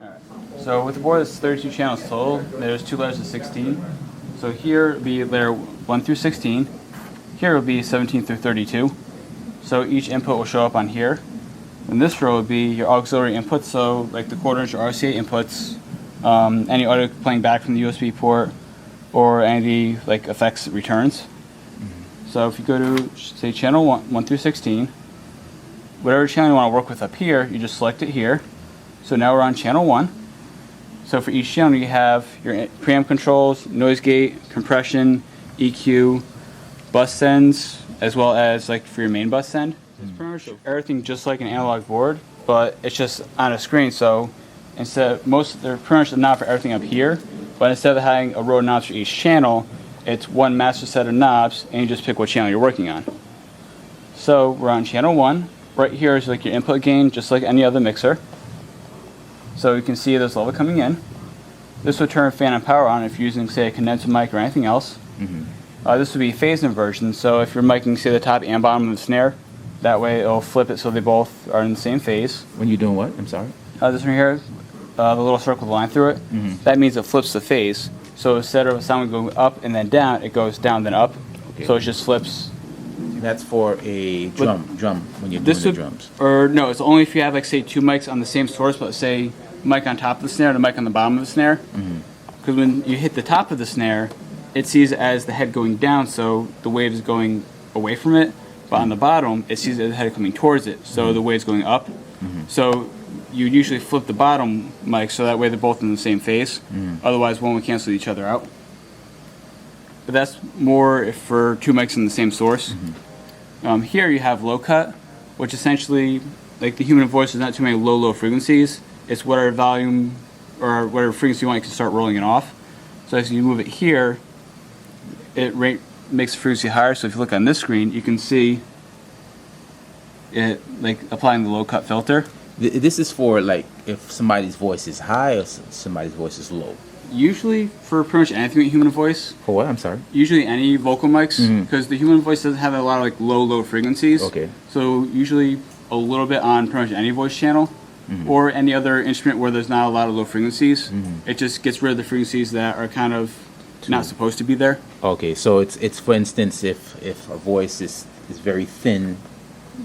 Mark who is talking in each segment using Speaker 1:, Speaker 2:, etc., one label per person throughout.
Speaker 1: Alright, so with the board that's 32 channels total, there's 2 layers of 16. So here will be layer 1 through 16. Here will be 17 through 32. So each input will show up on here. And this row will be your auxiliary inputs, so like the quarter-inch or RCA inputs, any audio playing back from the USB port, or any of the like effects returns. So if you go to, say, channel 1 through 16, whatever channel you want to work with up here, you just select it here. So now we're on channel 1. So for each channel you have your preamp controls, noise gate, compression, EQ, bus sends, as well as like for your main bus send. It's pretty much everything just like an analog board, but it's just on a screen. So instead, they're pretty much the knob for everything up here, but instead of having a row of knobs for each channel, it's one master set of knobs, and you just pick what channel you're working on. So we're on channel 1. Right here is like your input gain, just like any other mixer. So you can see there's level coming in. This would turn fan and power on if you're using, say, a condenser mic or anything else. This would be phase inversion, so if you're miking, say, the top and bottom of the snare, that way it'll flip it so they both are in the same phase.
Speaker 2: When you're doing what? I'm sorry?
Speaker 1: This one here, the little circle with the line through it, that means it flips the phase. So instead of a sound going up and then down, it goes down then up. Okay. So it just flips.
Speaker 2: That's for a drum when you're doing the drums.
Speaker 1: Or no, it's only if you have, like, say, 2 mics on the same source, but say mic on top of the snare and a mic on the bottom of the snare. Because when you hit the top of the snare, it sees it as the head going down, so the wave is going away from it. But on the bottom, it sees it as the head coming towards it, so the wave's going up. So you usually flip the bottom mic so that way they're both in the same phase. Otherwise, one would cancel each other out. But that's more if for 2 mics in the same source. Here you have low cut, which essentially, like the human voice, is not too many low frequencies. It's whatever volume or whatever frequency you want, you can start rolling it off. So as you move it here, it makes the frequency higher. So if you look on this screen, you can see it like applying the low cut filter.
Speaker 2: This is for like if somebody's voice is high or somebody's voice is low.
Speaker 1: Usually for pretty much anything with human voice.
Speaker 2: For what? I'm sorry.
Speaker 1: Usually any vocal mics, because the human voice doesn't have a lot of like low frequencies.
Speaker 2: Okay.
Speaker 1: So usually a little bit on pretty much any voice channel, or any other instrument where there's not a lot of low frequencies. It just gets rid of the frequencies that are kind of not supposed to be there.
Speaker 2: Okay, so it's for instance, if a voice is very thin,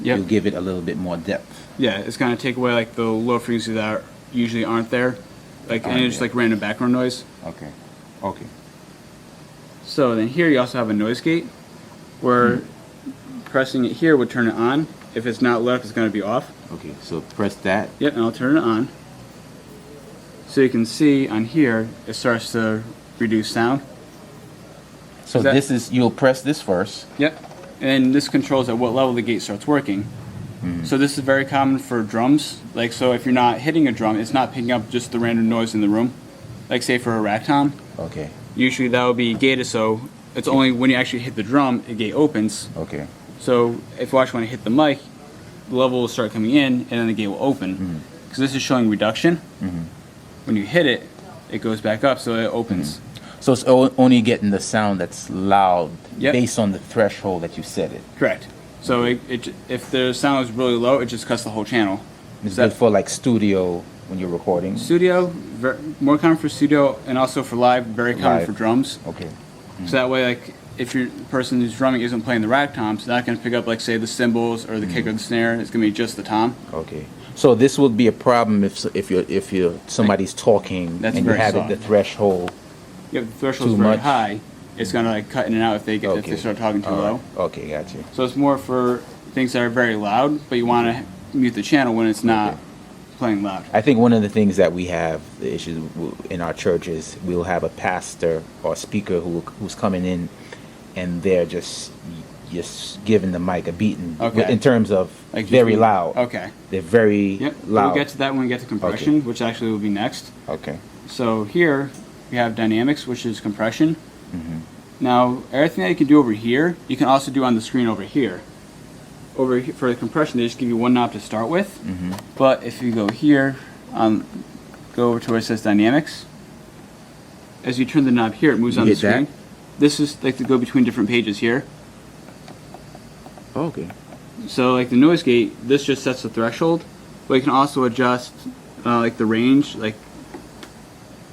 Speaker 2: you'll give it a little bit more depth.
Speaker 1: Yeah, it's gonna take away like the low frequencies that usually aren't there, like and just like random background noise.
Speaker 2: Okay.
Speaker 1: So then here you also have a noise gate, where pressing it here would turn it on. If it's not lit up, it's gonna be off.
Speaker 2: Okay, so press that.
Speaker 1: Yep, and I'll turn it on. So you can see on here, it starts to reduce sound.
Speaker 2: So you'll press this first.
Speaker 1: Yep, and this controls at what level the gate starts working. So this is very common for drums. Like, so if you're not hitting a drum, it's not picking up just the random noise in the room. Like, say for a rack tom.
Speaker 2: Okay.
Speaker 1: Usually that would be gated, so it's only when you actually hit the drum, the gate opens.
Speaker 2: Okay.
Speaker 1: So if you actually want to hit the mic, the level will start coming in, and then the gate will open. Because this is showing reduction. When you hit it, it goes back up, so it opens.
Speaker 2: So it's only getting the sound that's loud based on the threshold that you set it.
Speaker 1: Correct. So if the sound is really low, it just cuts the whole channel.
Speaker 2: It's good for like studio when you're recording.
Speaker 1: Studio, more common for studio, and also for live, very common for drums.
Speaker 2: Okay.
Speaker 1: So that way, like, if your person who's drumming isn't playing the rack tom, it's not going to pick up, like, say, the cymbals or the kick or the snare. It's going to be just the tom.
Speaker 2: Okay. So this would be a problem if somebody's talking and you have the threshold.
Speaker 1: Yeah, the threshold is very high. It's going to like cut in and out if they start talking too low.
Speaker 2: Okay, gotcha.
Speaker 1: So it's more for things that are very loud, but you want to mute the channel when it's not playing loud.
Speaker 2: I think one of the things that we have the issues in our church is we'll have a pastor or speaker who's coming in, and they're just giving the mic a beating in terms of like very loud.
Speaker 1: Okay.
Speaker 2: They're very loud.
Speaker 1: We'll get to that when we get to compression, which actually will be next.
Speaker 2: Okay.
Speaker 1: So here we have dynamics, which is compression. Now, everything that you can do over here, you can also do on the screen over here. Over here, for the compression, they just give you one knob to start with. But if you go here, go over to where it says dynamics, as you turn the knob here, it moves on the screen. This is like to go between different pages here.
Speaker 2: Okay.
Speaker 1: So like the noise gate, this just sets the threshold, but you can also adjust like the range, like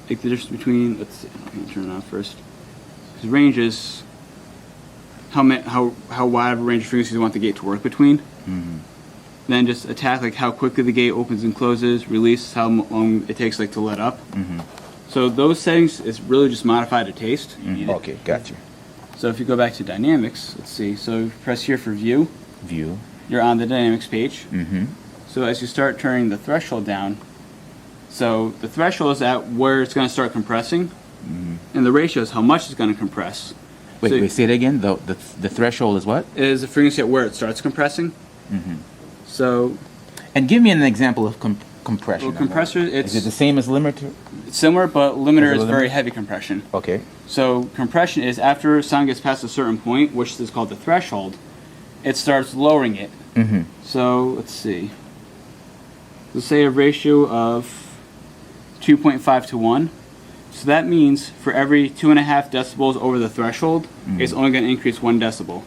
Speaker 1: the difference between. Let's see. I'm gonna turn it on first. Because range is how wide of a range of frequencies you want the gate to work between. Then just attack like how quickly the gate opens and closes, release how long it takes like to let up. So those settings is really just modified to taste.
Speaker 2: Okay, gotcha.
Speaker 1: So if you go back to dynamics, let's see. So press here for view.
Speaker 2: View.
Speaker 1: You're on the dynamics page. So as you start turning the threshold down, so the threshold is at where it's going to start compressing, and the ratio is how much it's going to compress.
Speaker 2: Wait, say it again. The threshold is what?
Speaker 1: Is the frequency at where it starts compressing. So.
Speaker 2: And give me an example of compression.
Speaker 1: Well, compressor,
Speaker 2: is it the same as limiter?
Speaker 1: It's similar, but limiter is very heavy compression.
Speaker 2: Okay.
Speaker 1: So compression is after sound gets past a certain point, which is called the threshold, it starts lowering it. So let's see. Let's say a ratio of 2.5 to 1. So that means for every 2.5 decibels over the threshold, it's only going to increase 1 decibel.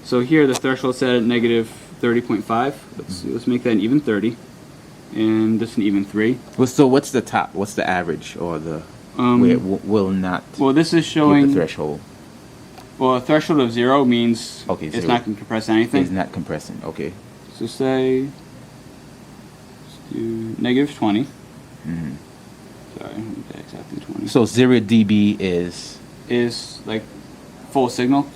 Speaker 1: So here the threshold set at negative 30.5. Let's see, let's make that an even 30. And this an even 3.
Speaker 2: Well, so what's the top? What's the average or the where it will not?
Speaker 1: Well, this is showing
Speaker 2: the threshold.
Speaker 1: Well, a threshold of 0 means it's not going to compress anything.
Speaker 2: It's not compressing. Okay.
Speaker 1: So say let's do negative 20. Sorry, exactly 20.
Speaker 2: So 0 dB is
Speaker 1: like full signal.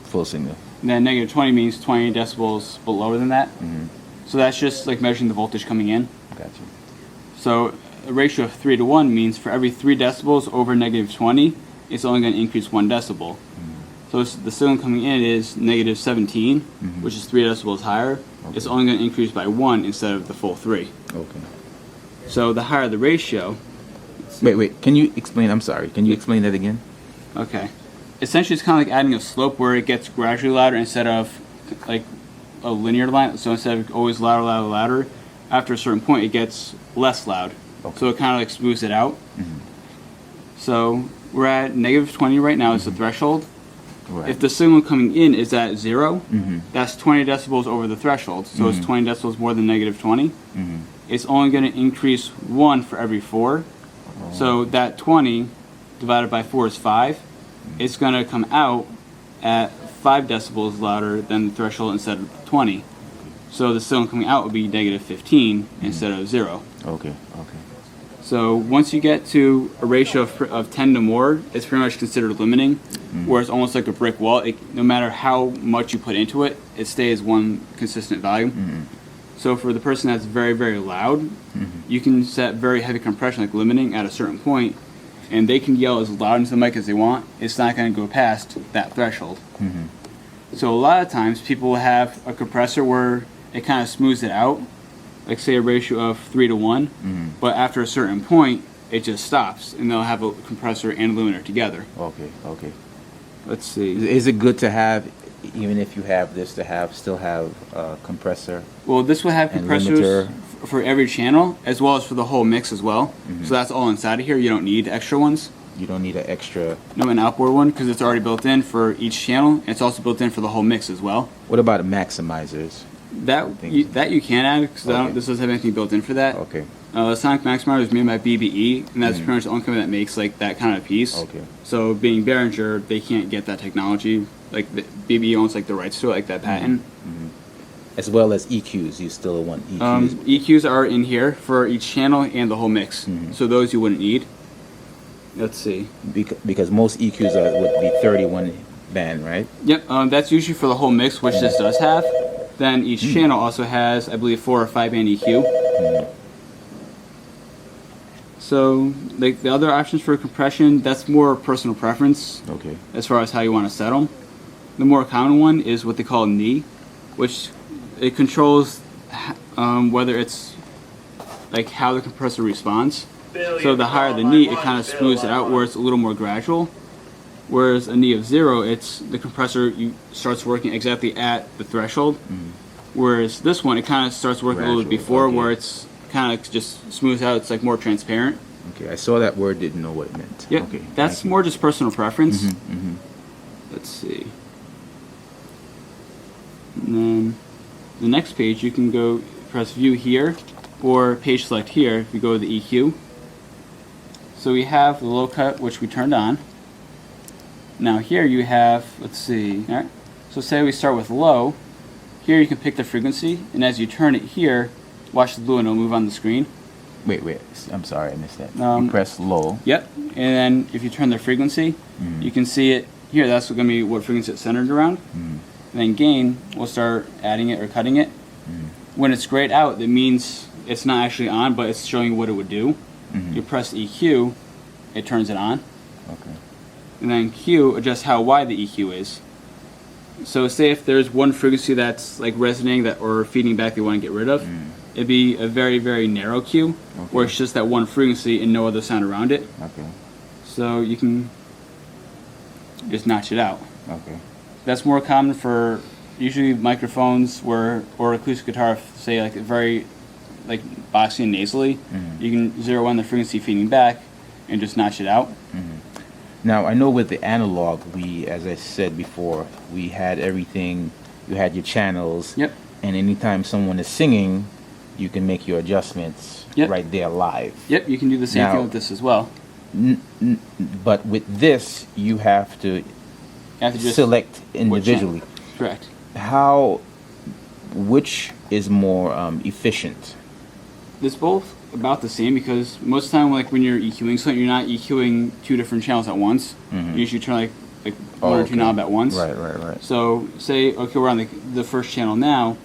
Speaker 2: Full signal.
Speaker 1: And then negative 20 means 20 decibels but lower than that. So that's just like measuring the voltage coming in.
Speaker 2: Gotcha.
Speaker 1: So a ratio of 3 to 1 means for every 3 decibels over negative 20, it's only going to increase 1 decibel. So the signal coming in is negative 17, which is 3 decibels higher.
Speaker 2: Okay.
Speaker 1: It's only going to increase by 1 instead of the full 3.
Speaker 2: Okay.
Speaker 1: So the higher the ratio.
Speaker 2: Wait. Can you explain? I'm sorry. Can you explain that again?
Speaker 1: Okay. Essentially, it's kind of like adding a slope where it gets gradually louder instead of like a linear line. So instead of always louder, louder, louder, after a certain point, it gets less loud. Okay. So it kind of like smooths it out. So we're at negative 20 right now is the threshold.
Speaker 2: Right.
Speaker 1: If the signal coming in is at 0, that's 20 decibels over the threshold. So it's 20 decibels more than negative 20. It's only going to increase 1 for every 4. So that 20 divided by 4 is 5. It's going to come out at 5 decibels louder than the threshold instead of 20. So the signal coming out would be negative 15 instead of 0.
Speaker 2: Okay.
Speaker 1: So once you get to a ratio of 10 to more, it's pretty much considered limiting, where it's almost like a brick wall. No matter how much you put into it, it stays one consistent value. So for the person that's very, very loud, you can set very heavy compression, like limiting, at a certain point, and they can yell as loud into the mic as they want. It's not going to go past that threshold. So a lot of times people will have a compressor where it kind of smooths it out, like say a ratio of 3 to 1, but after a certain point, it just stops, and they'll have a compressor and limiter together.
Speaker 2: Okay.
Speaker 1: Let's see.
Speaker 2: Is it good to have, even if you have this, to still have a compressor?
Speaker 1: Well, this will have compressors for every channel, as well as for the whole mix as well. So that's all inside of here. You don't need extra ones.
Speaker 2: You don't need an extra...
Speaker 1: No, an outboard one, because it's already built in for each channel, and it's also built in for the whole mix as well.
Speaker 2: What about maximizers?
Speaker 1: That you can add, because this doesn't have anything built in for that.
Speaker 2: Okay.
Speaker 1: The Sonic Maximizer is made by BBE, and that's pretty much the only company that makes like that kind of piece.
Speaker 2: Okay.
Speaker 1: So being Behringer, they can't get that technology. Like BBE owns like the rights to it, like that patent.
Speaker 2: As well as EQs, you still want EQs?
Speaker 1: EQs are in here for each channel and the whole mix. So those you wouldn't need. Let's see.
Speaker 2: Because most EQs would be 31 band, right?
Speaker 1: Yep. That's usually for the whole mix, which this does have. Then each channel also has, I believe, 4 or 5 band EQ. So like the other options for compression, that's more personal preference.
Speaker 2: Okay.
Speaker 1: As far as how you want to set them. The more common one is what they call knee, which it controls whether it's like how the compressor responds. So the higher the knee, it kind of smooths it out where it's a little more gradual. Whereas a knee of 0, it's the compressor starts working exactly at the threshold. Whereas this one, it kind of starts working a little bit before, where it's kind of just smooths out. It's like more transparent.
Speaker 2: Okay, I saw that word, didn't know what it meant.
Speaker 1: Yeah,
Speaker 2: okay,
Speaker 1: that's more just personal preference. Let's see. And then the next page, you can go press view here, or page select here, if you go to the EQ. So we have the low cut, which we turned on. Now here you have, let's see, all right. So say we start with low. Here you can pick the frequency, and as you turn it here, watch the blue and it'll move on the screen.
Speaker 2: Wait, I'm sorry, I missed that. You press low.
Speaker 1: Yep, and then if you turn the frequency, you can see it here. That's going to be what frequency it's centered around. And then gain, we'll start adding it or cutting it. When it's grayed out, that means it's not actually on, but it's showing you what it would do. You press EQ, it turns it on.
Speaker 2: Okay.
Speaker 1: And then Q adjusts how wide the EQ is. So say if there's one frequency that's like resonating that or feeding back they want to get rid of, it'd be a very, very narrow Q, where it's just that one frequency and no other sound around it.
Speaker 2: Okay.
Speaker 1: So you can just notch it out.
Speaker 2: Okay.
Speaker 1: That's more common for usually microphones or acoustic guitar, say like very like boxy and nasally. You can zero in the frequency feeding back and just notch it out.
Speaker 2: Now, I know with the analog, as I said before, we had everything. You had your channels.
Speaker 1: Yep.
Speaker 2: And anytime someone is singing, you can make your adjustments right there live.
Speaker 1: Yep, you can do the same thing with this as well.
Speaker 2: But with this, you have to
Speaker 1: just
Speaker 2: select individually.
Speaker 1: Correct.
Speaker 2: Which is more efficient?
Speaker 1: It's both about the same, because most of the time, like when you're EQing something, you're not EQing two different channels at once. You usually turn like one or two knobs at once.
Speaker 2: Right.
Speaker 1: So say, okay, we're on the first channel now.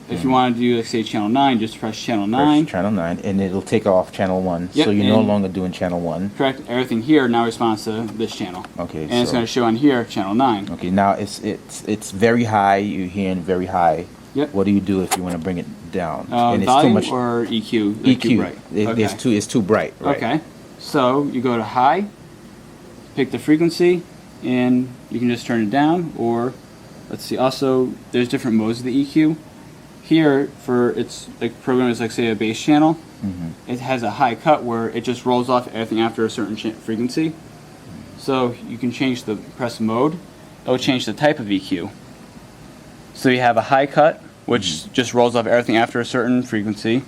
Speaker 1: If you want to do, like, say, channel 9, just press channel 9.
Speaker 2: Press channel 9, and it'll take off channel 1.
Speaker 1: Yep,
Speaker 2: so you're no longer doing channel 1.
Speaker 1: Correct. Everything here now responds to this channel.
Speaker 2: Okay.
Speaker 1: And it's going to show on here channel 9.
Speaker 2: Okay. Now it's very high. You're hearing very high.
Speaker 1: Yep.
Speaker 2: What do you do if you want to bring it down?
Speaker 1: And it's volume too much or EQ?
Speaker 2: EQ.
Speaker 1: Too bright.
Speaker 2: It's too bright. Right?
Speaker 1: Okay. So you go to high, pick the frequency, and you can just turn it down. Or let's see. Also, there's different modes of the EQ. Here, for its like program is like say a bass channel. It has a high cut where it just rolls off everything after a certain frequency. So you can press mode. It'll change the type of EQ. So you have a high cut, which just rolls off everything after a certain frequency.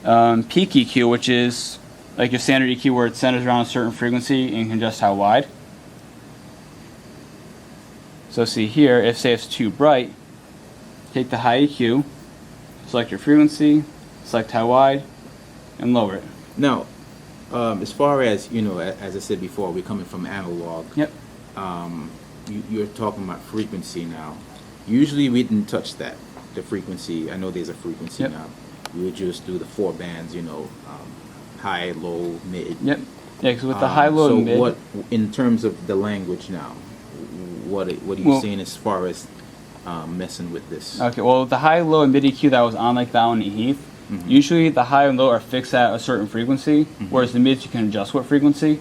Speaker 1: Peak EQ, which is like your standard EQ where it centers around a certain frequency and can adjust how wide. So see here, if say it's too bright, take the high EQ, select your frequency, select how wide, and lower it.
Speaker 2: Now, as far as, as I said before, we're coming from analog.
Speaker 1: Yep.
Speaker 2: You're talking about frequency now. Usually we didn't touch that, the frequency. I know there's a frequency now. We would just do the 4 bands, high, low, mid.
Speaker 1: Yep. Yeah, because with the high, low, and mid.
Speaker 2: So what, in terms of the language now, what are you saying as far as messing with this?
Speaker 1: Okay, well, the high, low, and mid EQ that was on like that one in Heath, usually the high and low are fixed at a certain frequency, whereas the mids you can adjust what frequency.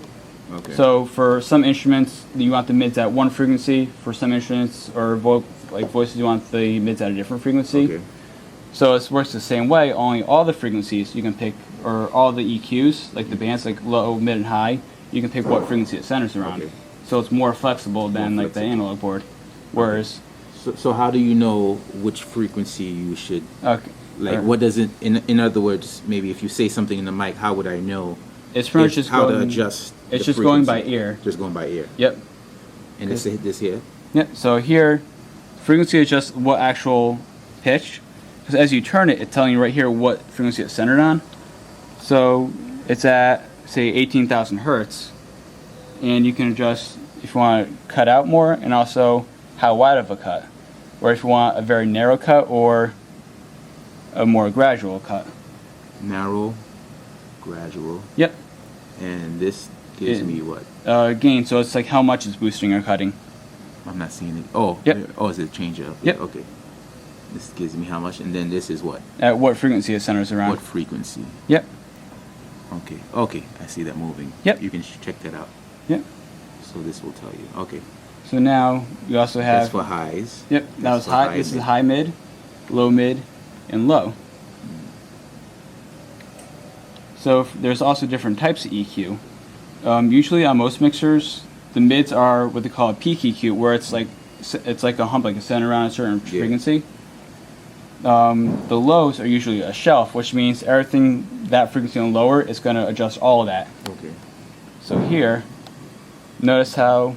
Speaker 2: Okay.
Speaker 1: So for some instruments, you want the mids at one frequency. For some instruments or voices, you want the mids at a different frequency.
Speaker 2: Okay.
Speaker 1: So it works the same way. Only all the frequencies you can pick, or all the EQs, like the bands, like low, mid, and high, you can pick what frequency it centers around. Okay. So it's more flexible than like the analog board. Whereas,
Speaker 2: so how do you know which frequency you should?
Speaker 1: Okay.
Speaker 2: Like, what does it? In other words, maybe if you say something in the mic, how would I know?
Speaker 1: It's pretty much just
Speaker 2: how to adjust.
Speaker 1: It's just going by ear.
Speaker 2: Just going by ear.
Speaker 1: Yep.
Speaker 2: And this here.
Speaker 1: Yep. So here, frequency is just what actual pitch. Because as you turn it, it's telling you right here what frequency it's centered on. So it's at say 18,000 hertz, and you can adjust if you want to cut out more, and also how wide of a cut, or if you want a very narrow cut or a more gradual cut.
Speaker 2: Narrow, gradual.
Speaker 1: Yep.
Speaker 2: And this gives me what?
Speaker 1: Gain. So it's like how much it's boosting or cutting.
Speaker 2: I'm not seeing it. Oh.
Speaker 1: Yep.
Speaker 2: Oh, is it change up?
Speaker 1: Yep.
Speaker 2: Okay. This gives me how much, and then this is what?
Speaker 1: At what frequency it centers around.
Speaker 2: What frequency?
Speaker 1: Yep.
Speaker 2: Okay. Okay. I see that moving.
Speaker 1: Yep.
Speaker 2: You can check that out.
Speaker 1: Yep.
Speaker 2: So this will tell you. Okay.
Speaker 1: So now you also have.
Speaker 2: That's for highs.
Speaker 1: Yep. That was high. This is high mid, low mid, and low. So there's also different types of EQ. Usually on most mixers, the mids are what they call a peak EQ, where it's like a hump, like a center around a certain frequency. the lows are usually a shelf, which means everything that frequency and lower is going to adjust all of that.
Speaker 2: Okay.
Speaker 1: So here, notice how,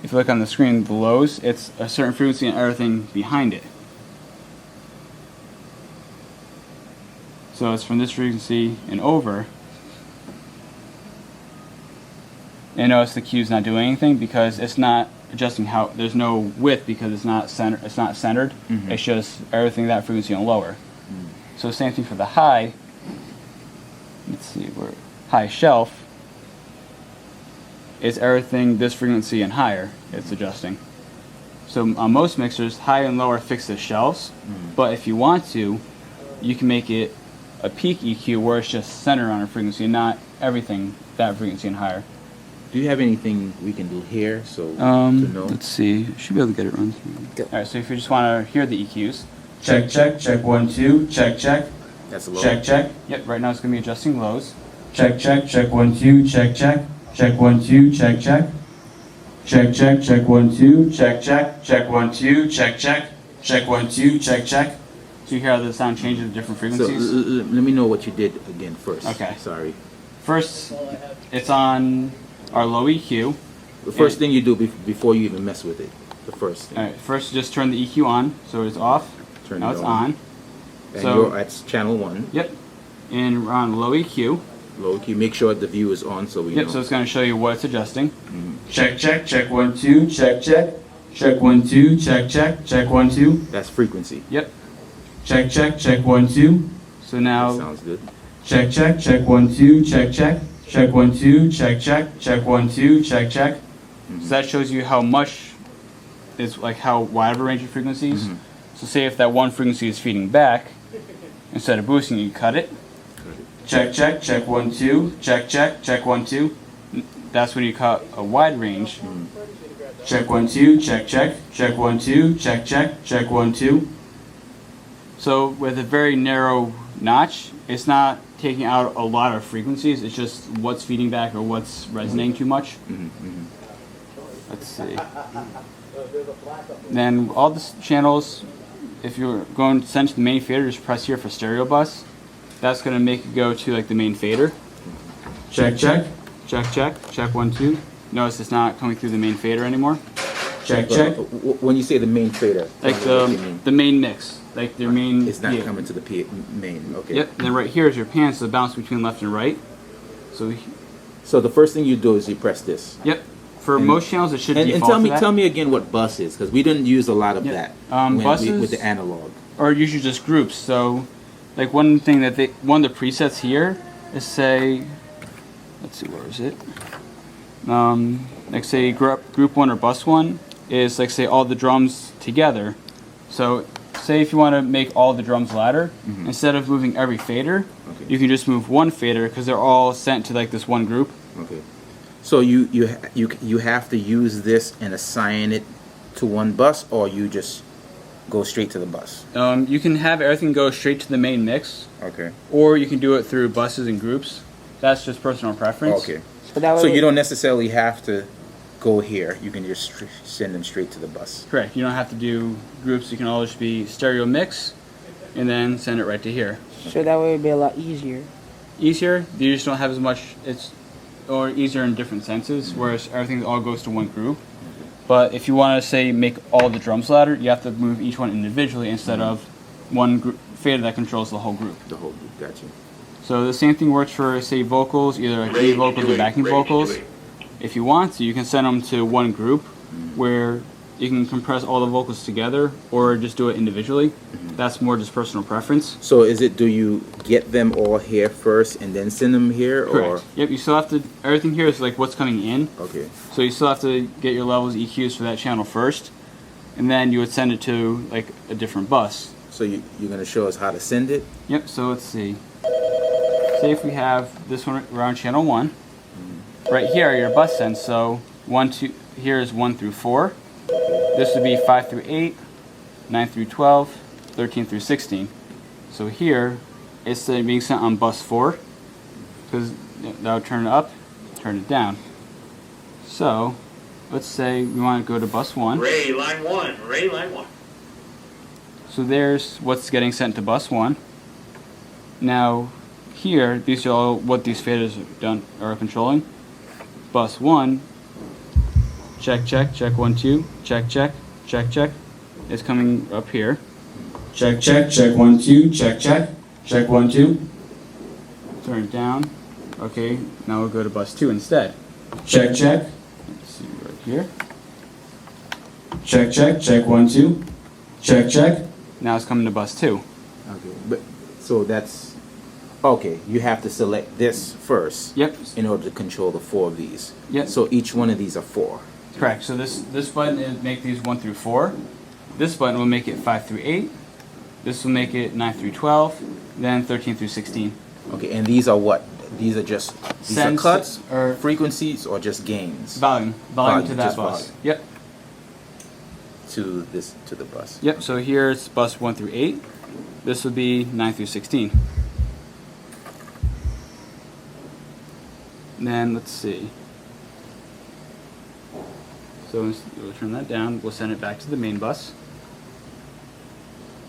Speaker 1: if you look on the screen, the lows, it's a certain frequency and everything behind it. So it's from this frequency and over. And notice the Q is not doing anything because it's not adjusting how, there's no width because it's not centered.
Speaker 2: Mm-hmm.
Speaker 1: It's just everything that frequency and lower.
Speaker 2: Mm.
Speaker 1: So same thing for the high. Let's see, where high shelf is everything this frequency and higher it's adjusting. So on most mixers, high and low are fixed as shelves, but if you want to, you can make it a peak EQ where it's just centered on a frequency and not everything that frequency and higher.
Speaker 2: Do you have anything we can do here so to know?
Speaker 1: Let's see. Should be able to get it run through. All right. So if you just want to hear the EQs, check, check, check 1, 2, check, check.
Speaker 2: That's a low.
Speaker 1: Check, check. Yep. Right now it's going to be adjusting lows. Check, check, check 1, 2, check, check. Check 1, 2, check, check. Check, check, check 1, 2, check, check. Check 1, 2, check, check. Check 1, 2, check, check. So you hear how the sound changes at different
Speaker 2: So
Speaker 1: frequencies.
Speaker 2: let me know what you did again first.
Speaker 1: Okay.
Speaker 2: Sorry.
Speaker 1: First, it's on our low EQ.
Speaker 2: The first thing you do before you even mess with it. The first thing.
Speaker 1: All right. First, just turn the EQ on, so it's off.
Speaker 2: Turn
Speaker 1: Now
Speaker 2: it
Speaker 1: it's
Speaker 2: on.
Speaker 1: on.
Speaker 2: And
Speaker 1: So-
Speaker 2: you're at channel 1.
Speaker 1: Yep. And we're on low EQ.
Speaker 2: Low key. Make sure the view is on so we
Speaker 1: Yep.
Speaker 2: know.
Speaker 1: So it's going to show you what it's adjusting.
Speaker 3: Check, check, check 1, 2, check, check. Check 1, 2, check, check. Check 1, 2.
Speaker 2: That's frequency.
Speaker 1: Yep.
Speaker 3: Check, check, check 1, 2.
Speaker 1: So
Speaker 2: That
Speaker 1: now,
Speaker 2: sounds good.
Speaker 3: Check, check, check 1, 2, check, check. Check 1, 2, check, check. Check 1, 2, check, check.
Speaker 1: so that shows you how much is like how wide of a range of frequencies.
Speaker 2: Mm-hmm.
Speaker 1: So say if that one frequency is feeding back, instead of boosting, you cut it.
Speaker 3: Check, check, check 1, 2. Check, check, check 1, 2.
Speaker 1: That's when you cut a wide range.
Speaker 3: Check 1, 2, check, check. Check 1, 2, check, check. Check 1, 2.
Speaker 1: So with a very narrow notch, it's not taking out a lot of frequencies. It's just what's feeding back or what's resonating too much. Let's see. Then all the channels, if you're going to send to the main fader, just press here for stereo bus. That's going to make it go to like the main fader.
Speaker 3: Check, check.
Speaker 1: Check, check, check 1, 2. Notice it's not coming through the main fader anymore.
Speaker 3: Check, check.
Speaker 2: When you say the main fader,
Speaker 1: Like
Speaker 2: what do you mean?
Speaker 1: the main mix, like their main.
Speaker 2: It's not
Speaker 1: yeah.
Speaker 2: coming to the main. Okay.
Speaker 1: Yep. And then right here is your pan, so the bounce between left and right. So,
Speaker 2: So the first thing you do is you press this.
Speaker 1: yep. For
Speaker 2: And-
Speaker 1: most channels, it should
Speaker 2: And
Speaker 1: default to that.
Speaker 2: tell me again what bus is, because we didn't use a lot of
Speaker 1: Yeah.
Speaker 2: that
Speaker 1: Buses-
Speaker 2: with the analog.
Speaker 1: Or usually just groups. So, like one thing that one of the presets here is say, let's see, where is it? Like say group 1 or bus 1 is like say all the drums together. So say if you want to make all the drums louder, instead of moving every fader,
Speaker 2: Okay.
Speaker 1: you can just move one fader because they're all sent to like this one group.
Speaker 2: Okay. So you have to use this and assign it to one bus, or you just go straight to the bus.
Speaker 1: You can have everything go straight to the main mix,
Speaker 2: Okay.
Speaker 1: or you can do it through buses and groups. That's just personal preference.
Speaker 2: Okay.
Speaker 4: So that way,
Speaker 2: So you don't necessarily have to go here. You can just send them straight to the bus.
Speaker 1: Correct. You don't have to do groups. You can always be stereo mix, and then send it right to here.
Speaker 4: so that way it'd be a lot easier.
Speaker 1: Easier. You just don't have as much. Or easier in different senses, whereas everything all goes to one group. But if you want to say make all the drums louder, you have to move each one individually instead of one fader that controls the whole group.
Speaker 2: The whole group. Got you.
Speaker 1: So the same thing works for say vocals, either like lead vocals or backing vocals. If you want to, you can send them to one group where you can compress all the vocals together, or just do it individually. That's more just personal preference.
Speaker 2: So do you get them all here first and then send them here, or?
Speaker 1: Correct. Yep. You still have to. Everything here is like what's coming in.
Speaker 2: Okay.
Speaker 1: So you still have to get your levels EQs for that channel first, and then you would send it to like a different bus.
Speaker 2: So you're gonna show us how to send it.
Speaker 1: Yep. So let's see. Say if we have this one around channel 1. Right here are your bus sends. So 1, 2. Here is 1 through 4. This would be 5 through 8, 9 through 12, 13 through 16. So here, it's being sent on bus 4, because that would turn it up, turn it down. So, let's say we want to go to bus 1.
Speaker 5: Ray, line 1. Ray, line 1.
Speaker 1: So there's what's getting sent to bus 1. Now here, these are all what these faders are controlling. Bus 1, check, check, check 1, 2, check, check, check, check, is coming up here.
Speaker 3: Check, check, check 1, 2, check, check, check 1, 2.
Speaker 1: Turn it down. Okay, now we'll go to bus 2 instead.
Speaker 3: Check, check,
Speaker 1: Let's see right here.
Speaker 3: check, check, check 1, 2, check, check.
Speaker 1: Now it's coming to bus 2.
Speaker 2: Okay, but so that's okay. You have to select this first.
Speaker 1: Yep.
Speaker 2: In order to control the 4 of these.
Speaker 1: Yep.
Speaker 2: So each one of these are 4.
Speaker 1: Correct. So this button is make these 1 through 4. This button will make it 5 through 8. This will make it 9 through 12. Then 13 through 16.
Speaker 2: Okay, and these are what? These are just these are
Speaker 1: Sends
Speaker 2: cuts
Speaker 1: or
Speaker 2: frequencies or just gains
Speaker 1: volume to that
Speaker 2: just
Speaker 1: bus.
Speaker 2: volume.
Speaker 1: Yep.
Speaker 2: to the bus.
Speaker 1: Yep. So here's bus 1 through 8. This would be 9 through 16. And then let's see. So we'll turn that down. We'll send it back to the main bus.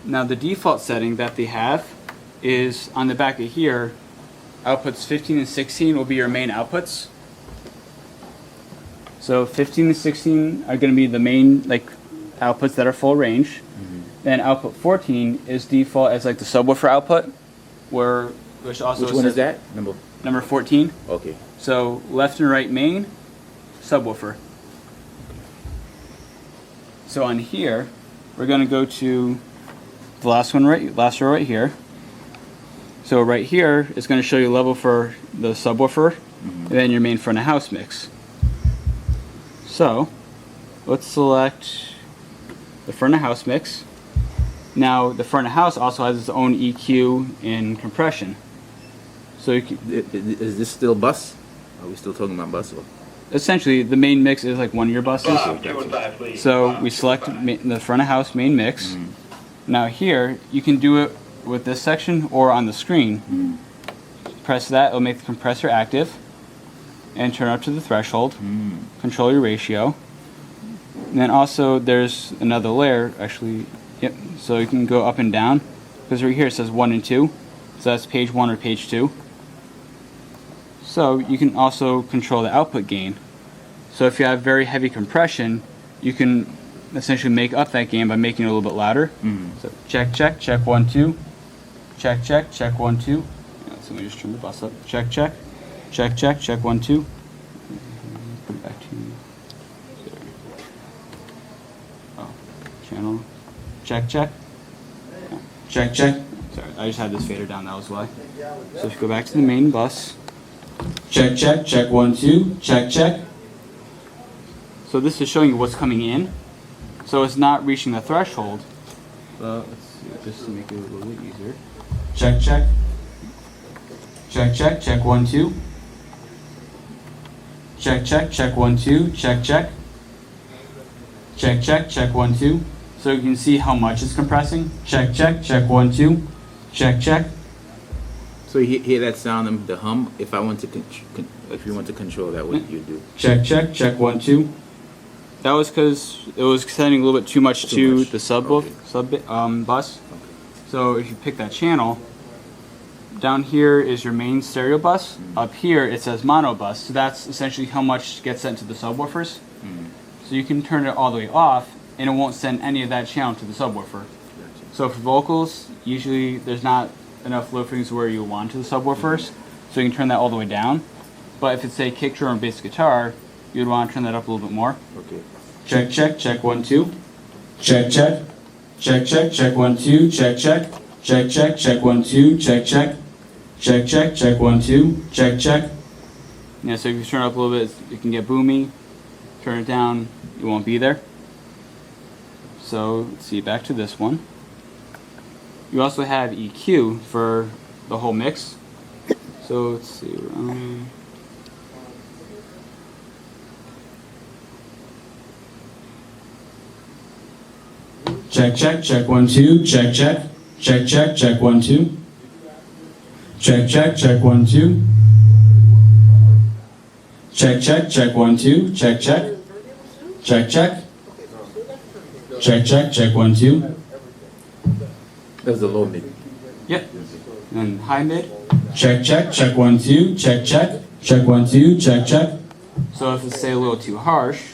Speaker 1: Now the default setting that they have is on the back of here. Outputs 15 and 16 will be your main outputs. So 15 and 16 are going to be the main outputs that are full range. Then output 14 is default as like the subwoofer output, which also
Speaker 2: Which one
Speaker 1: says
Speaker 2: is that?
Speaker 1: number 14.
Speaker 2: Okay.
Speaker 1: So left and right main, subwoofer. So on here, we're going to go to the last row right here. So right here is going to show you level for the subwoofer, and then your main front of house mix. So let's select the front of house mix. Now the front of house also has its own EQ and compression. So you can,
Speaker 2: Is this still bus? Are we still talking about bus? Or?
Speaker 1: essentially the main mix is like one of your buses. So we select the front of house main mix. Now here you can do it with this section or on the screen. Press that, it'll make the compressor active and turn up to the threshold. Control your ratio. And then also there's another layer actually. Yep. So you can go up and down because right here it says 1 and 2. So that's page 1 or page 2. So you can also control the output gain. So if you have very heavy compression, you can essentially make up that gain by making it a little bit louder. So check, check, check 1, 2. Check, check, check 1, 2. So let me just turn the bus up. Check, check, check, check, check 1, 2. Put it back to channel. Check, check.
Speaker 3: Check, check,
Speaker 1: Sorry, I just had this fader down. That was why. So if you go back to the main bus.
Speaker 3: check, check, check 1, 2, check, check.
Speaker 1: So this is showing you what's coming in. So it's not reaching the threshold. Let's see, just to make it a little bit easier.
Speaker 3: Check, check. Check, check, check 1, 2. Check, check, check 1, 2, check, check. Check, check, check 1, 2.
Speaker 1: So you can see how much it's compressing.
Speaker 3: Check, check, check 1, 2. Check, check.
Speaker 2: So you hear that sound, the hum. If I want to, if you want to control that, what you do?
Speaker 3: Check, check, check 1, 2.
Speaker 1: That was because it was sending a little bit too much to the sub
Speaker 2: Okay.
Speaker 1: bus. So if you pick that channel, down here is your main stereo bus. Up here it says mono bus. So that's essentially how much gets sent to the subwoofers. So you can turn it all the way off, and it won't send any of that channel to the subwoofer. So for vocals, usually there's not enough low frequency where you want to the subwoofers, so you can turn that all the way down. But if it's say kick drum or bass guitar, you'd want to turn that up a little bit more.
Speaker 2: Okay.
Speaker 3: Check, check, check 1, 2. Check, check. Check, check, check 1, 2, check, check. Check, check, check 1, 2, check, check. Check, check, check 1, 2, check, check.
Speaker 1: Yeah, so if you turn it up a little bit, it can get boomy. Turn it down, it won't be there. So let's see, back to this one. You also have EQ for the whole mix. So let's see.
Speaker 3: Check, check, check 1, 2, check, check. Check, check, check 1, 2. Check, check, check 1, 2. Check, check, check 1, 2, check, check. Check, check. Check, check, check 1, 2.
Speaker 2: That was a low mid.
Speaker 1: Yep. And high mid.
Speaker 3: Check, check, check 1, 2, check, check, check 1, 2, check, check,
Speaker 1: So if it's say a little too harsh,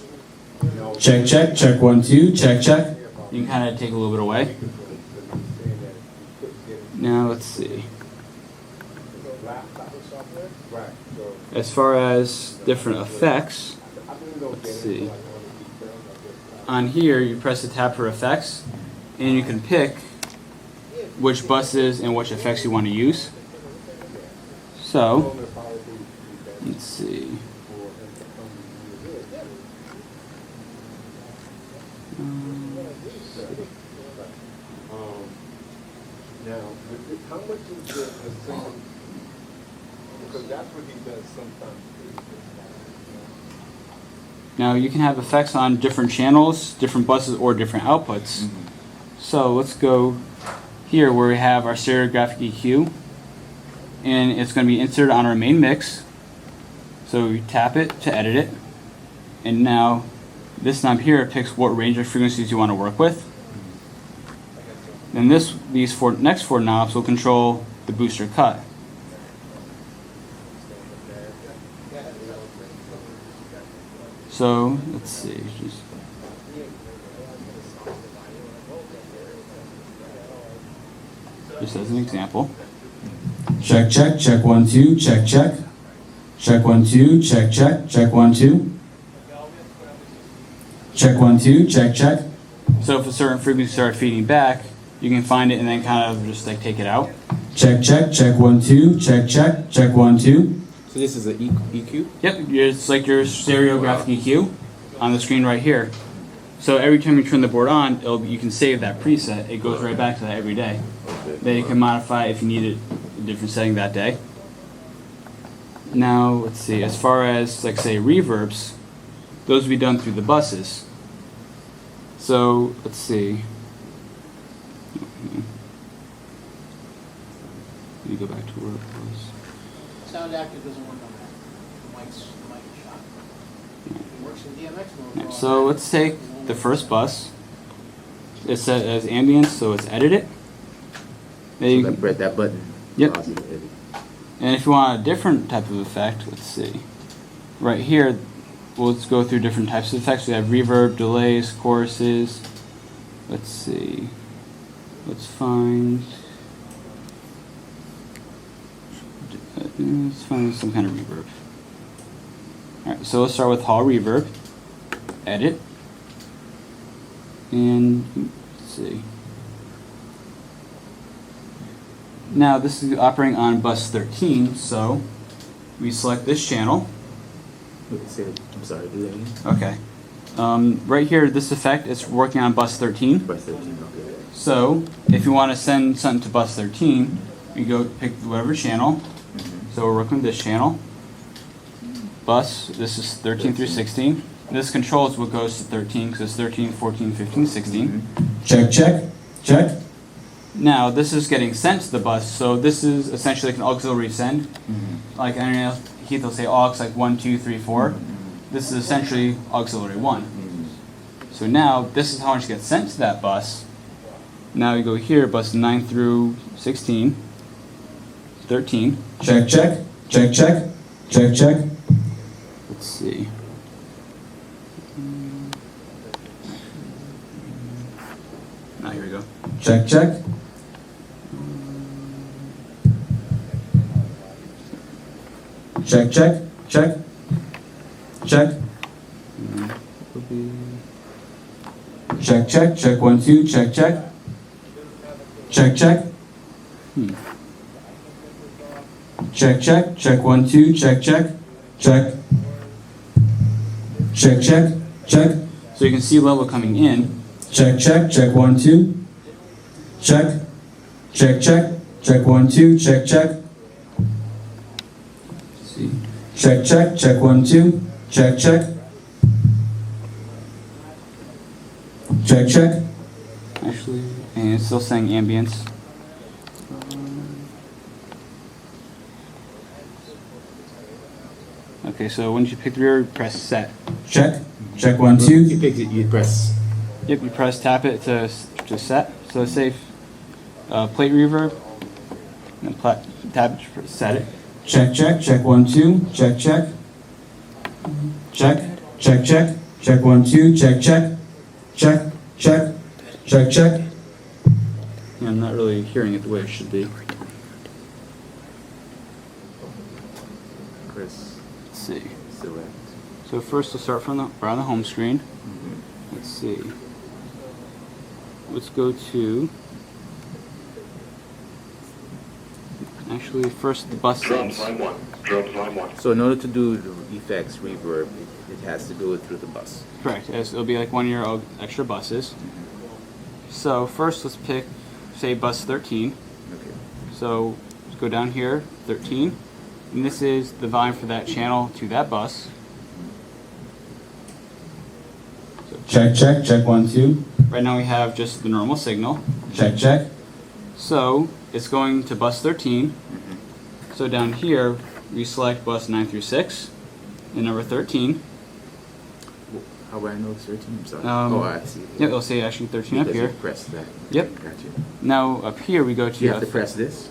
Speaker 3: check, check, check 1, 2, check, check.
Speaker 1: you can kind of take a little bit away. Now let's see. As far as different effects, let's see. On here, you press the tab for effects, and you can pick which buses and which effects you want to use. So, let's see.
Speaker 5: Now, how much is the single? Because that's what he does sometimes.
Speaker 1: Now you can have effects on different channels, different buses, or different outputs. So let's go here where we have our stereographic EQ, and it's going to be inserted on our main mix. So we tap it to edit it, and now this knob here picks what range of frequencies you want to work with. Then these next four knobs will control the booster cut. So let's see. Just as an example.
Speaker 3: Check, check, check 1, 2, check, check. Check 1, 2, check, check, check 1, 2. Check 1, 2, check, check.
Speaker 1: So if a certain frequency starts feeding back, you can find it and then kind of just like take it out.
Speaker 3: Check, check, check 1, 2, check, check, check 1, 2.
Speaker 2: So this is an EQ?
Speaker 1: Yep, it's like your stereographic EQ on the screen right here. So every time you turn the board on, you can save that preset. It goes right back to that every day. Then you can modify if you need it a different setting that day. Now, let's see, as far as, like, say, reverbs, those will be done through the buses. So, let's see. Let me go back to where it was.
Speaker 6: Sound active doesn't work on that. The mic is shot. It works in DMX mode.
Speaker 1: So let's take the first bus. It's set as ambience, so it's edited. Then
Speaker 2: So
Speaker 1: you,
Speaker 2: that button.
Speaker 1: Yep.
Speaker 2: allows you to edit.
Speaker 1: and if you want a different type of effect, let's see. Right here, we'll just go through different types of effects. We have reverb, delays, choruses. Let's see. Let's find. Let's find some kind of reverb. Alright, so let's start with hall reverb. Edit. And let's see. Now this is operating on bus 13, so we select this channel.
Speaker 2: I'm sorry, do that again?
Speaker 1: Okay. Right here, this effect is working on bus 13.
Speaker 2: Bus 13, okay.
Speaker 1: So if you want to send something to bus 13, you go pick whatever channel. So we're working with this channel. Bus, this is 13 through 16. This controls what goes to 13 because it's 13, 14, 15, 16.
Speaker 3: Check, check, check.
Speaker 1: Now this is getting sent to the bus, so this is essentially like an auxiliary send. Like I don't know, Heath will say aux like 1, 2, 3, 4. This is essentially auxiliary 1. So now this is how much gets sent to that bus. Now we go here, bus 9 through 16, 13.
Speaker 3: Check, check, check, check, check, check.
Speaker 1: Let's see. Now here we go.
Speaker 3: Check, check. Check, check, check, check. Check, check, check 1, 2, check, check. Check, check. Check, check, check 1, 2, check, check, check. Check, check, check.
Speaker 1: So you can see level coming in.
Speaker 3: Check, check, check 1, 2. Check. Check, check, check 1, 2, check, check.
Speaker 1: Let's see.
Speaker 3: Check, check, check 1, 2, check, check. Check, check.
Speaker 1: Actually, and it's still saying ambience. Okay, so once you pick the rear, press set.
Speaker 3: Check. Check 1,
Speaker 2: You
Speaker 3: 2.
Speaker 2: pick it, you press.
Speaker 1: Yep, you press tap it to set. So it's safe. plate reverb, and tap set it.
Speaker 3: Check, check, check 1, 2, check, check. Check, check, check, check 1, 2, check, check. Check, check, check, check.
Speaker 1: Yeah, I'm not really hearing it the way it should be.
Speaker 2: Chris,
Speaker 1: Let's see.
Speaker 2: select.
Speaker 1: So first we'll start from around the home screen. Let's see. Let's go to, actually first the bus settings.
Speaker 2: So in order to do the effects, reverb, it has to go through the bus.
Speaker 1: Correct, as it'll be like 1 year old extra buses. So first let's pick, say, bus 13.
Speaker 2: Okay.
Speaker 1: So let's go down here, 13. And this is the volume for that channel to that bus.
Speaker 3: Check, check, check 1, 2.
Speaker 1: Right now we have just the normal signal.
Speaker 3: Check, check.
Speaker 1: So it's going to bus 13. So down here we select bus 9 through 6 and number 13.
Speaker 2: How would I know it's 13? I'm sorry.
Speaker 1: Um,
Speaker 2: Oh, I see.
Speaker 1: Yep, it'll say actually 13 up
Speaker 2: Because
Speaker 1: here.
Speaker 2: you press that.
Speaker 1: Yep.
Speaker 2: Gotcha.
Speaker 1: Now up here we go to
Speaker 2: You have to press this?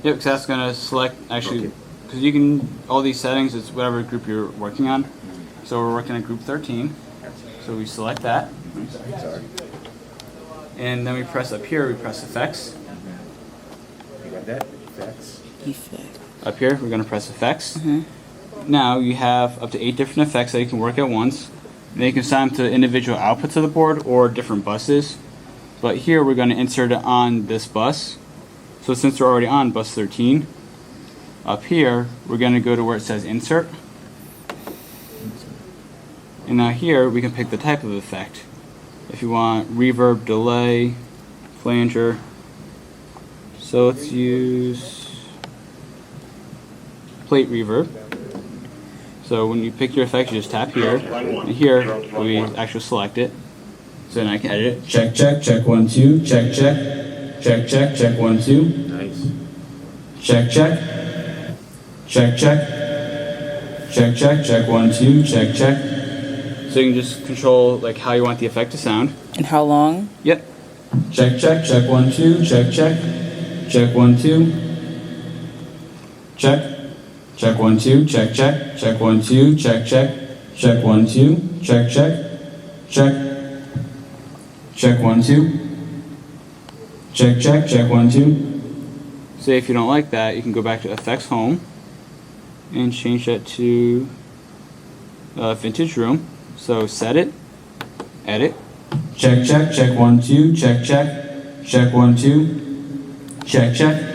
Speaker 1: Yep, because that's going to select actually,
Speaker 2: Okay.
Speaker 1: because you can, all these settings, it's whatever group you're working on. So we're working on group 13. So we select that.
Speaker 2: Sorry.
Speaker 1: And then we press up here, we press effects.
Speaker 2: You got that? Effects.
Speaker 4: Effect.
Speaker 1: Up here, we're going to press effects. Now you have up to 8 different effects that you can work at once. And you can assign them to individual outputs of the board or different buses. But here we're going to insert it on this bus. So since we're already on bus 13, up here we're going to go to where it says insert. And now here we can pick the type of effect. If you want reverb, delay, flanger. So let's use plate reverb. So when you pick your effect, you just tap here, and here we actually select it. So then I can edit it.
Speaker 3: Check, check, check 1, 2, check, check. Check, check, check 1, 2.
Speaker 2: Nice.
Speaker 3: Check, check. Check, check. Check, check, check 1, 2, check, check.
Speaker 1: So you can just control like how you want the effect to sound.
Speaker 4: And how long?
Speaker 1: Yep.
Speaker 3: Check, check, check 1, 2, check, check. Check 1, 2. Check. Check 1, 2, check, check. Check 1, 2, check, check. Check 1, 2, check, check. Check. Check 1, 2. Check, check, check 1, 2.
Speaker 1: Say if you don't like that, you can go back to effects home and change that to vintage room. So set it, edit.
Speaker 3: Check, check, check 1, 2, check, check. Check 1, 2. Check, check.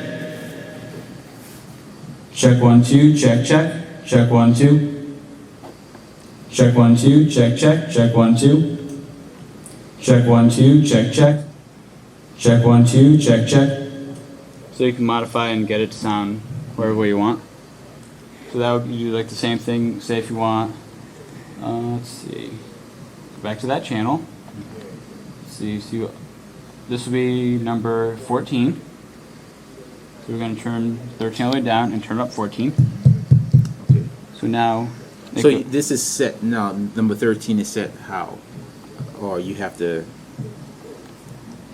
Speaker 3: Check 1, 2, check, check. Check 1, 2. Check 1, 2, check, check. Check 1, 2. Check 1, 2, check, check. Check 1, 2, check, check.
Speaker 1: So you can modify and get it to sound wherever way you want. So that would be like the same thing. Say if you want, let's see, go back to that channel. Let's see, this will be number 14. So we're going to turn 13 all the way down and turn up 14.
Speaker 2: Okay.
Speaker 1: So now,
Speaker 2: So this is set now. Number 13 is set how? Or you have to?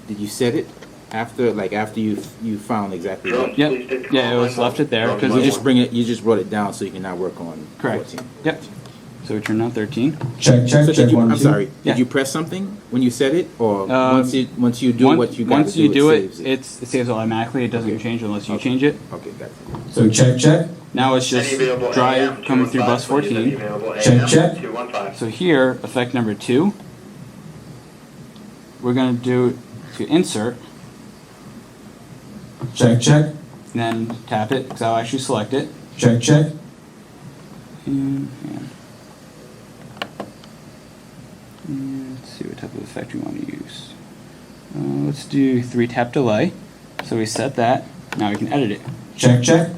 Speaker 2: Did you set it after? Like after you found exactly what?
Speaker 1: Yep. Yeah, it was left it there because
Speaker 2: You just bring it. You just wrote it down so you can now work on
Speaker 1: correct.
Speaker 2: 14.
Speaker 1: Yep. So we turn on 13.
Speaker 3: Check, check,
Speaker 2: So
Speaker 3: check
Speaker 2: did you,
Speaker 3: 1, 2.
Speaker 2: I'm sorry.
Speaker 1: Yeah.
Speaker 2: Did you press something when you set it, or once you do
Speaker 1: Once-
Speaker 2: what you got
Speaker 1: once
Speaker 2: to do,
Speaker 1: you do
Speaker 2: it saves it?
Speaker 1: it saves automatically. It doesn't
Speaker 2: Okay.
Speaker 1: change unless you
Speaker 2: Okay.
Speaker 1: change it.
Speaker 2: Okay, got it.
Speaker 3: So check, check.
Speaker 1: Now it's just drive coming through bus 14.
Speaker 3: Check, check.
Speaker 1: So here, effect number 2, we're going to do to insert,
Speaker 3: Check, check.
Speaker 1: and then tap it because I'll actually select it.
Speaker 3: Check, check.
Speaker 1: And let's see what type of effect we want to use. Let's do 3-tap delay. So we set that. Now we can edit it.
Speaker 3: Check, check.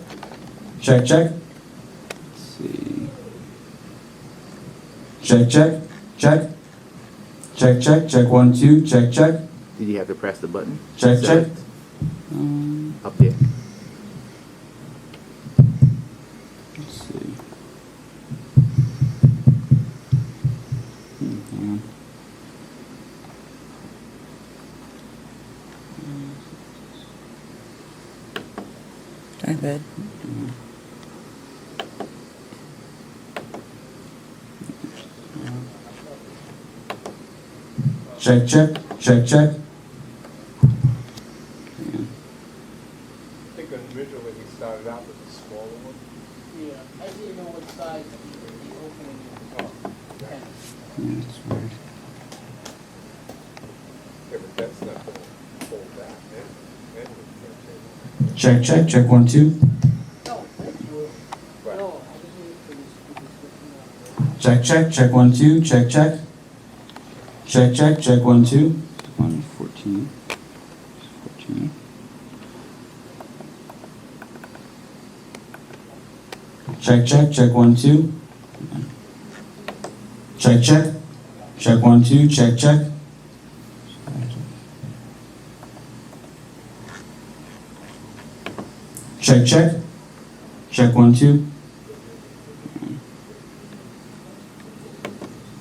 Speaker 3: Check, check.
Speaker 1: Let's see.
Speaker 3: Check, check. Check. Check, check. Check 1, 2. Check, check.
Speaker 2: Did you have to press the button?
Speaker 3: Check, check.
Speaker 2: Up there.
Speaker 1: Let's see. Hang on.
Speaker 4: Bed.
Speaker 3: Check, check, check, check.
Speaker 5: I think originally we started out with a smaller one.
Speaker 6: Yeah, I didn't know what size the opening is. Okay.
Speaker 1: Yeah, it's weird.
Speaker 5: Yeah, but that's not going to hold that. And we can't
Speaker 3: Check, check, check, 1, 2.
Speaker 6: No, that's yours.
Speaker 5: Right.
Speaker 6: No, I just need for this.
Speaker 3: Check, check, check, 1, 2. Check, check. Check, check, check, 1, 2.
Speaker 1: 1, 14. 14.
Speaker 3: Check, check, check, 1, 2. Check, check. Check, 1, 2. Check, check. Check, check. Check, 1, 2.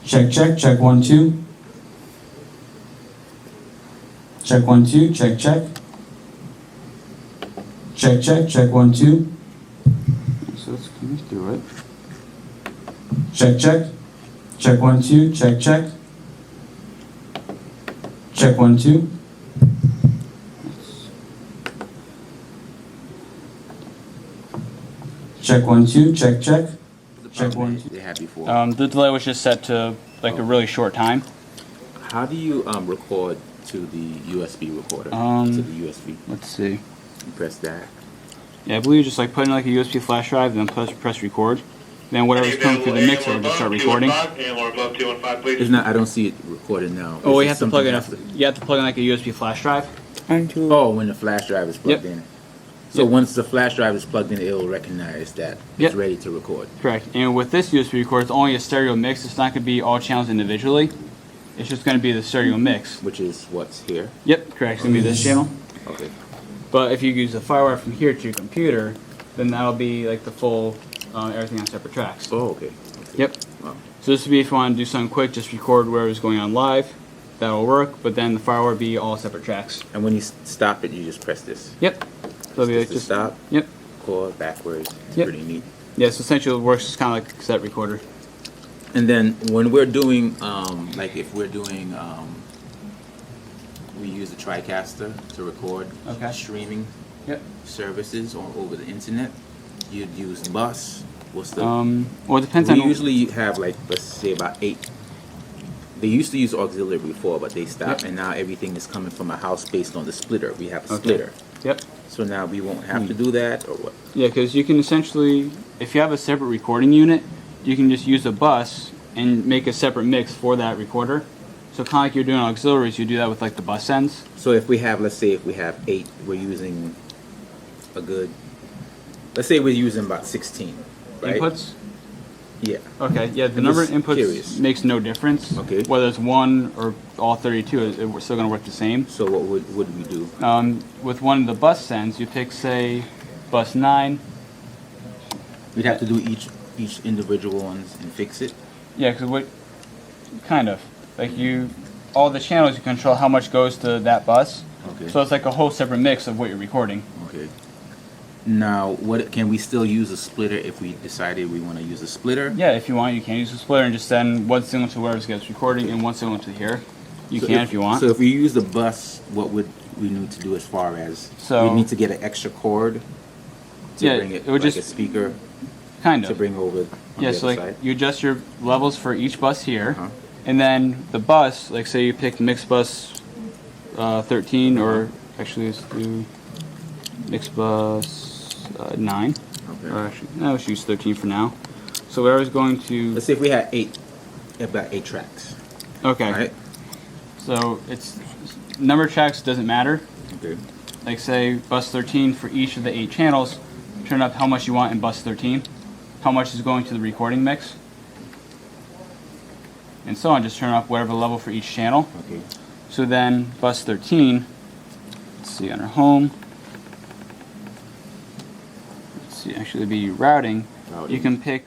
Speaker 3: Check, check, check, 1, 2. Check, 1, 2. Check, check. Check, check, check, 1, 2.
Speaker 1: So let's come through it.
Speaker 3: Check, check. Check, 1, 2. Check, check. Check, 1, 2. Check, 1, 2. Check, check. Check, 1, 2.
Speaker 2: They had before.
Speaker 1: The delay was just set to like a really short time.
Speaker 2: How do you record to the USB recorder? To the USB.
Speaker 1: Let's see.
Speaker 2: You press that.
Speaker 1: Yeah, I believe you just like put in like a USB flash drive, then press record. Then whatever's coming through the mixer will just start recording.
Speaker 2: It's not. I don't see it recorded now.
Speaker 1: Oh,
Speaker 2: Is
Speaker 1: you
Speaker 2: it
Speaker 1: have to plug in.
Speaker 2: something
Speaker 1: You have to plug in like a USB flash drive.
Speaker 2: Oh, when the flash drive is plugged
Speaker 1: Yep.
Speaker 2: in. So
Speaker 1: Yep.
Speaker 2: once the flash drive is plugged in, it will recognize that
Speaker 1: Yep.
Speaker 2: it's ready to record.
Speaker 1: Correct. And with this USB recorder, it's only a stereo mix. It's not going to be all channels individually. It's just going to be the stereo mix.
Speaker 2: Which is what's here.
Speaker 1: Yep, correct. It's going to be this channel.
Speaker 2: Okay.
Speaker 1: But if you use the firewire from here to your computer, then that'll be like the full everything on separate tracks.
Speaker 2: Oh, okay.
Speaker 1: Yep.
Speaker 2: Wow.
Speaker 1: So this would be if you want to do something quick, just record whatever's going on live. That'll work. But then the firewire will be all separate tracks.
Speaker 2: And when you stop it, you just press this.
Speaker 1: Yep. So it'll be like
Speaker 2: Just to stop.
Speaker 1: Yep.
Speaker 2: Record backwards. It's
Speaker 1: Yep.
Speaker 2: pretty neat.
Speaker 1: Yeah. So essentially, it works just kind of like a cassette recorder.
Speaker 2: And then when we're doing, like if we're doing, we use the TriCaster to record
Speaker 1: Okay.
Speaker 2: streaming
Speaker 1: Yep.
Speaker 2: services or over the internet. You'd use bus. What's the?
Speaker 1: Well, it depends
Speaker 2: we
Speaker 1: on.
Speaker 2: usually have like, let's say about 8. They used to use auxiliary before, but they stopped,
Speaker 1: Yep.
Speaker 2: and now everything is coming from a house based on the splitter. We have a
Speaker 1: Okay.
Speaker 2: splitter.
Speaker 1: Yep.
Speaker 2: So now we won't have to do that, or what?
Speaker 1: Yeah, because you can essentially, if you have a separate recording unit, you can just use a bus and make a separate mix for that recorder. So kind of like you're doing auxiliaries, you do that with like the bus ends.
Speaker 2: So if we have, let's say if we have 8, we're using a good, let's say we're using about 16, right?
Speaker 1: Inputs.
Speaker 2: Yeah.
Speaker 1: Okay. Yeah, the
Speaker 2: I'm
Speaker 1: number of
Speaker 2: just
Speaker 1: inputs
Speaker 2: curious.
Speaker 1: makes no difference.
Speaker 2: Okay.
Speaker 1: Whether it's 1 or all 32, we're still going to work the same.
Speaker 2: So what would we do?
Speaker 1: With one of the bus ends, you pick say bus 9.
Speaker 2: We'd have to do each individual ones and fix it.
Speaker 1: Yeah, because what kind of like all the channels you control how much goes to that bus.
Speaker 2: Okay.
Speaker 1: So it's like a whole separate mix of what you're recording.
Speaker 2: Okay. Now, what can we still use a splitter if we decided we want to use a splitter?
Speaker 1: Yeah, if you want, you can use a splitter and just send one signal to wherever it gets recording and one signal to here. You
Speaker 2: So
Speaker 1: can if you want.
Speaker 2: So if we use the bus, what would we need to do as far as?
Speaker 1: So-
Speaker 2: we need to get an extra cord to
Speaker 1: Yeah,
Speaker 2: bring it,
Speaker 1: it would
Speaker 2: like
Speaker 1: just-
Speaker 2: a speaker
Speaker 1: kind
Speaker 2: to
Speaker 1: of.
Speaker 2: bring over on
Speaker 1: Yeah,
Speaker 2: the
Speaker 1: so
Speaker 2: other
Speaker 1: like
Speaker 2: side.
Speaker 1: you adjust your levels for each bus here,
Speaker 2: Uh-huh.
Speaker 1: and then the bus, like say you pick mix bus 13, or actually let's do mix bus 9.
Speaker 2: Okay.
Speaker 1: Or actually, no, let's use 13 for now. So where I was going to.
Speaker 2: Let's say if we had 8, about 8 tracks,
Speaker 1: Okay.
Speaker 2: right?
Speaker 1: So it's number of tracks doesn't matter.
Speaker 2: Okay.
Speaker 1: Like say bus 13 for each of the 8 channels, turn up how much you want in bus 13, how much is going to the recording mix, and so on. Just turn up whatever level for each channel.
Speaker 2: Okay.
Speaker 1: So then bus 13, let's see on our home, let's see, actually it'd be routing. You can pick